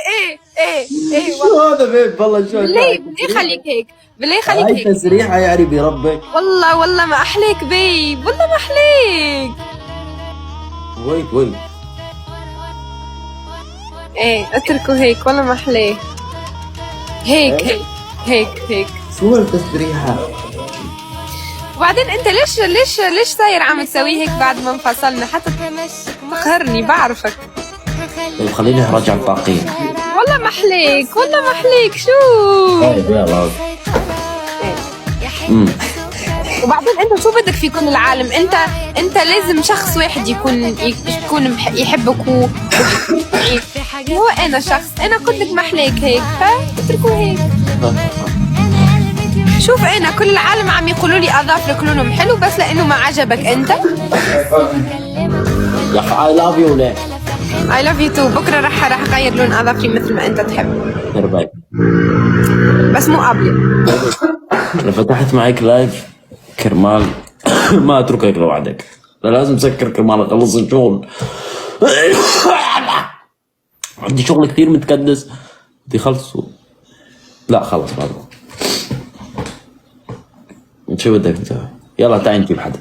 ايه شو هذا بيب والله شو بالله خليك هيك، بالله خليك هاي هيك. تسريحة يعني بربك. والله ما احليك بيب، والله ما احليك. ويت ايه اتركه هيك، والله ما احليه. هيك. شو هالتسريحة؟ وبعدين انت ليش صاير عم تسوي هيك بعد ما انفصلنا؟ حتى تقهرني، بعرفك. طيب خليني ارجع الباقيين. والله ما احليك، والله ما احليك. شو طيب يلا. وبعدين انت شو بدك في كل العالم؟ انت لازم شخص واحد يكون يحبك هو انا شخص، انا كنت لك محليك هيك، فاتركوا هيك. شوف انا كل العالم عم يقولوا لي اظافرك لونهم حلو، بس لانه ما عجبك انت. يا اخي اي لاف يو ليه؟ I love you too. بكره راح اغير لون اظافري مثل ما انت تحب، ترباي. بس مو ابيض. انا فتحت معك لايف كرمال ما اتركك لوحدك، لازم اسكر كرمال اخلص الشغل. عندي شغل كثير متكدس بدي خلصه. لا خلص بعد. شو بدك انت؟ يلا تعال نجيب حدا.